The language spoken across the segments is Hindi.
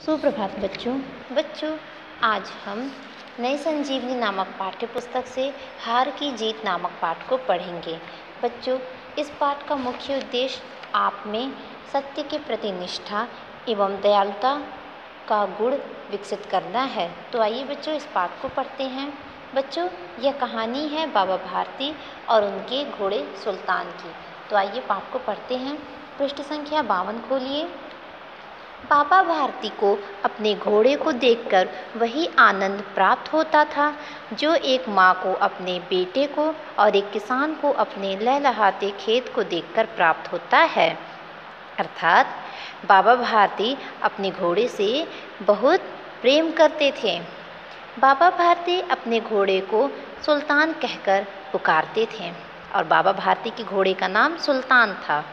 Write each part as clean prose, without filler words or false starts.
सुप्रभात बच्चों आज हम नई संजीवनी नामक पाठ्य पुस्तक से हार की जीत नामक पाठ को पढ़ेंगे। बच्चों, इस पाठ का मुख्य उद्देश्य आप में सत्य के प्रति निष्ठा एवं दयालुता का गुण विकसित करना है। तो आइए बच्चों इस पाठ को पढ़ते हैं। बच्चों, यह कहानी है बाबा भारती और उनके घोड़े सुल्तान की। तो आइए पाठ को पढ़ते हैं। पृष्ठ संख्या 52 खोलिए। बाबा भारती को अपने घोड़े को देखकर वही आनंद प्राप्त होता था जो एक माँ को अपने बेटे को और एक किसान को अपने लहलहाते खेत को देखकर प्राप्त होता है। अर्थात बाबा भारती अपने घोड़े से बहुत प्रेम करते थे। बाबा भारती अपने घोड़े को सुल्तान कहकर पुकारते थे और बाबा भारती के घोड़े का नाम सुल्तान था।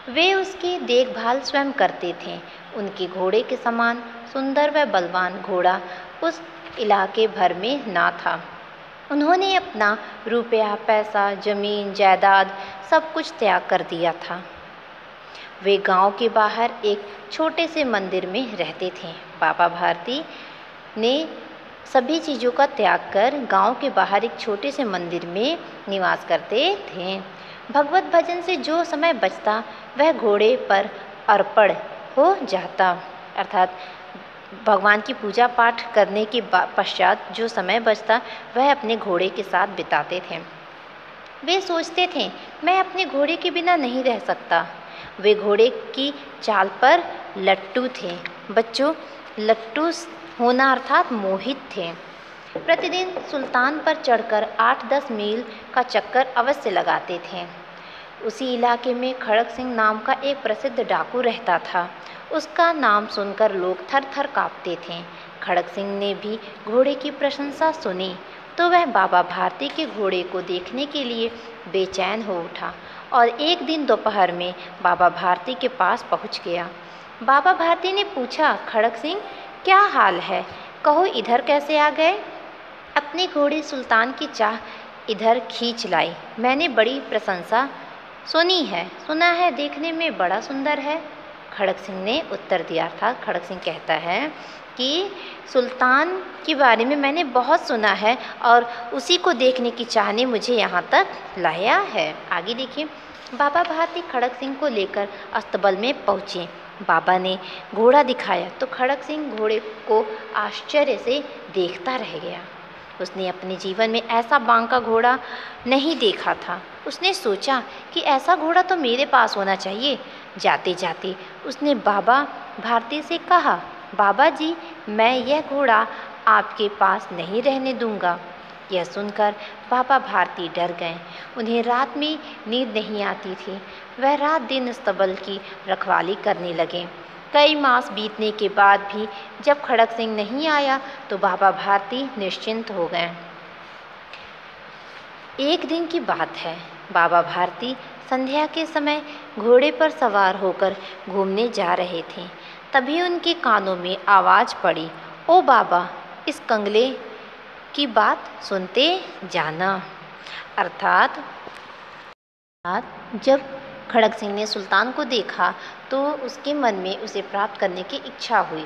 वे उसकी देखभाल स्वयं करते थे। उनके घोड़े के समान सुंदर व बलवान घोड़ा उस इलाके भर में ना था। उन्होंने अपना रुपया, पैसा, जमीन, जायदाद सब कुछ त्याग कर दिया था। वे गांव के बाहर एक छोटे से मंदिर में रहते थे। बाबा भारती ने सभी चीज़ों का त्याग कर गांव के बाहर एक छोटे से मंदिर में निवास करते थे। भगवत भजन से जो समय बचता वह घोड़े पर अर्पण हो जाता। अर्थात भगवान की पूजा पाठ करने के पश्चात जो समय बचता वह अपने घोड़े के साथ बिताते थे। वे सोचते थे, मैं अपने घोड़े के बिना नहीं रह सकता। वे घोड़े की चाल पर लट्टू थे। बच्चों, लट्टू होना अर्थात मोहित थे। प्रतिदिन सुल्तान पर चढ़कर 8-10 मील का चक्कर अवश्य लगाते थे। उसी इलाके में खड़क सिंह नाम का एक प्रसिद्ध डाकू रहता था। उसका नाम सुनकर लोग थर थर काँपते थे। खड़क सिंह ने भी घोड़े की प्रशंसा सुनी तो वह बाबा भारती के घोड़े को देखने के लिए बेचैन हो उठा और एक दिन दोपहर में बाबा भारती के पास पहुंच गया। बाबा भारती ने पूछा, खड़क सिंह क्या हाल है? कहो इधर कैसे आ गए? अपने घोड़े सुल्तान की चाह इधर खींच लाई। मैंने बड़ी प्रशंसा सुना है देखने में बड़ा सुंदर है। खड़क सिंह ने उत्तर दिया था। खड़क सिंह कहता है कि सुल्तान के बारे में मैंने बहुत सुना है और उसी को देखने की चाह ने मुझे यहाँ तक लाया है। आगे देखिए। बाबा भारती खड़क सिंह को लेकर अस्तबल में पहुँचे। बाबा ने घोड़ा दिखाया तो खड़क सिंह घोड़े को आश्चर्य से देखता रह गया। उसने अपने जीवन में ऐसा बांका घोड़ा नहीं देखा था। उसने सोचा कि ऐसा घोड़ा तो मेरे पास होना चाहिए। जाते जाते उसने बाबा भारती से कहा, बाबा जी, मैं यह घोड़ा आपके पास नहीं रहने दूंगा। यह सुनकर बाबा भारती डर गए। उन्हें रात में नींद नहीं आती थी। वह रात दिन अस्तबल की रखवाली करने लगे। कई मास बीतने के बाद भी जब खड़क सिंह नहीं आया तो बाबा भारती निश्चिंत हो गए। एक दिन की बात है। बाबा भारती संध्या के समय घोड़े पर सवार होकर घूमने जा रहे थे। तभी उनके कानों में आवाज़ पड़ी, ओ बाबा, इस कंगले की बात सुनते जाना। अर्थात जब खड़क सिंह ने सुल्तान को देखा तो उसके मन में उसे प्राप्त करने की इच्छा हुई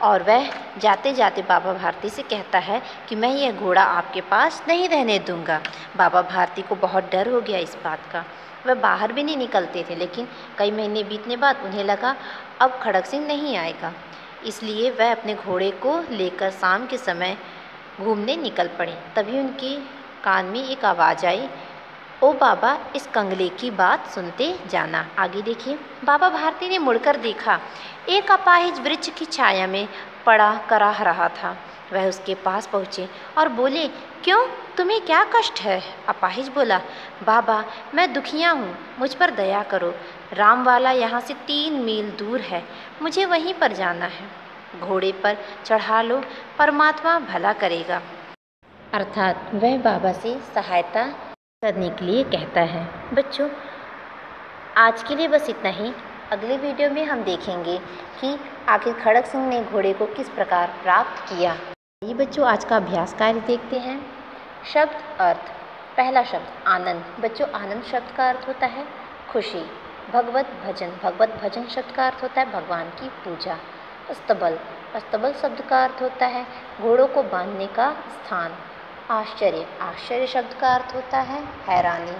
और वह जाते जाते बाबा भारती से कहता है कि मैं यह घोड़ा आपके पास नहीं रहने दूंगा। बाबा भारती को बहुत डर हो गया इस बात का। वह बाहर भी नहीं निकलते थे, लेकिन कई महीने बीतने बाद उन्हें लगा अब खड़क सिंह नहीं आएगा, इसलिए वह अपने घोड़े को लेकर शाम के समय घूमने निकल पड़े। तभी उनके कान में एक आवाज़ आई, ओ बाबा, इस कंगले की बात सुनते जाना। आगे देखिए। बाबा भारती ने मुड़कर देखा। एक अपाहिज वृक्ष की छाया में पड़ा कराह रहा था। वह उसके पास पहुँचे और बोले, क्यों, तुम्हें क्या कष्ट है? अपाहिज बोला, बाबा, मैं दुखिया हूँ, मुझ पर दया करो। रामवाला यहाँ से 3 मील दूर है, मुझे वहीं पर जाना है। घोड़े पर चढ़ा लो, परमात्मा भला करेगा। अर्थात वह बाबा से सहायता करने के लिए कहता है। बच्चों, आज के लिए बस इतना ही। अगले वीडियो में हम देखेंगे कि आखिर खड़क सिंह ने घोड़े को किस प्रकार प्राप्त किया। ये बच्चों आज का अभ्यास कार्य देखते हैं। शब्द अर्थ। पहला शब्द आनंद। बच्चों, आनंद शब्द का अर्थ होता है खुशी। भगवत भजन। भगवत भजन शब्द का अर्थ होता है भगवान की पूजा। अस्तबल, अस्तबल शब्द का अर्थ होता है घोड़ों को बांधने का स्थान। आश्चर्य, आश्चर्य शब्द का अर्थ होता है हैरानी।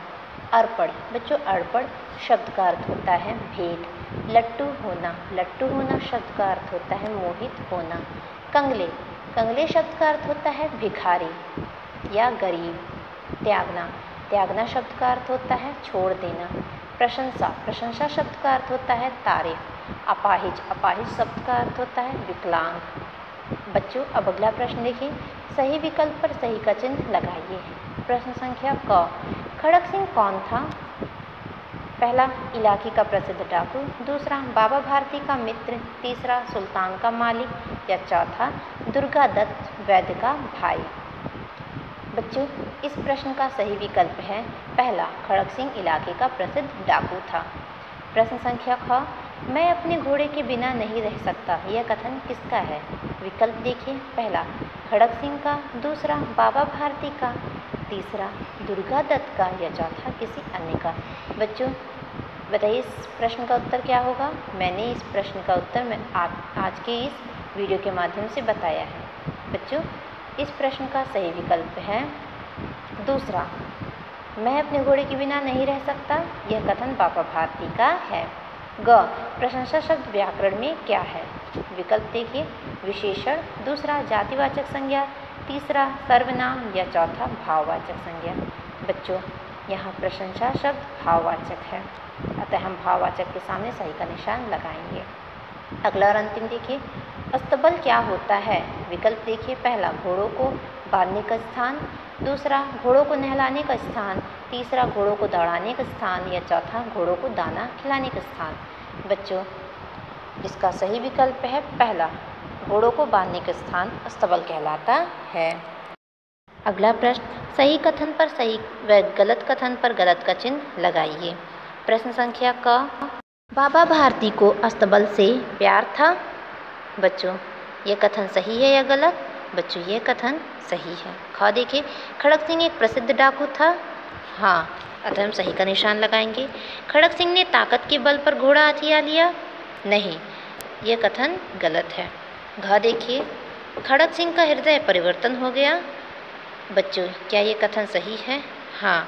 अर्पण, बच्चों अर्पण शब्द का अर्थ होता है भेंट। लट्टू होना, लट्टू होना शब्द का अर्थ होता है मोहित होना। कंगले, कंगले शब्द का अर्थ होता है भिखारी या गरीब। त्यागना, त्यागना शब्द का अर्थ होता है छोड़ देना। प्रशंसा, प्रशंसा शब्द का अर्थ होता है तारीफ। अपाहिज, अपाहिज शब्द का अर्थ होता है विकलांग। बच्चों अब अगला प्रश्न देखिए, सही विकल्प पर सही का चिन्ह लगाइए। प्रश्न संख्या क, खड़क सिंह कौन था? पहला इलाके का प्रसिद्ध डाकू, दूसरा बाबा भारती का मित्र, तीसरा सुल्तान का मालिक या चौथा दुर्गा दत्त वैद्य का भाई। बच्चों इस प्रश्न का सही विकल्प है पहला, खड़क सिंह इलाके का प्रसिद्ध डाकू था। प्रश्न संख्या ख, मैं अपने घोड़े के बिना नहीं रह सकता, यह कथन किसका है? विकल्प देखिए, पहला खड़क सिंह का, दूसरा बाबा भारती का, तीसरा दुर्गा दत्त का या चौथा किसी अन्य का। बच्चों बताइए इस प्रश्न का उत्तर क्या होगा? मैंने इस प्रश्न का उत्तर मैं आज के इस वीडियो के माध्यम से बताया है। बच्चों इस प्रश्न का सही विकल्प है दूसरा, मैं अपने घोड़े के बिना नहीं रह सकता, यह कथन बाबा भारती का है। ग, प्रशंसा शब्द व्याकरण में क्या है? विकल्प देखिए, विशेषण, दूसरा जातिवाचक संज्ञा, तीसरा सर्वनाम या चौथा भाववाचक संज्ञा। बच्चों यहाँ प्रशंसा शब्द भाववाचक है, अतः हम भाववाचक के सामने सही का निशान लगाएंगे। अगला और अंतिम देखिए, अस्तबल क्या होता है? विकल्प देखिए, पहला घोड़ों को बांधने का स्थान, दूसरा घोड़ों को नहलाने का स्थान, तीसरा घोड़ों को दौड़ाने का स्थान या चौथा घोड़ों को दाना खिलाने का स्थान। बच्चों इसका सही विकल्प है पहला, घोड़ों को बांधने का स्थान अस्तबल कहलाता है। अगला प्रश्न, सही कथन पर सही व गलत कथन पर गलत का चिन्ह लगाइए। प्रश्न संख्या क, बाबा भारती को अस्तबल से प्यार था। बच्चों ये कथन सही है या गलत? बच्चों ये कथन सही है। ख देखिए, खड़क सिंह एक प्रसिद्ध डाकू था। हाँ, अतः हम सही का निशान लगाएंगे। खड़क सिंह ने ताकत के बल पर घोड़ा हथिया लिया। नहीं, ये कथन गलत है। घ देखिए, खड़क सिंह का हृदय परिवर्तन हो गया। बच्चों क्या ये कथन सही है? हाँ।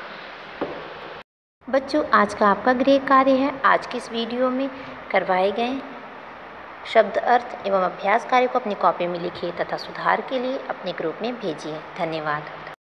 बच्चों आज का आपका गृह कार्य है, आज की इस वीडियो में करवाए गए शब्द अर्थ एवं अभ्यास कार्य को अपनी कॉपी में लिखिए तथा सुधार के लिए अपने ग्रुप में भेजिए। धन्यवाद।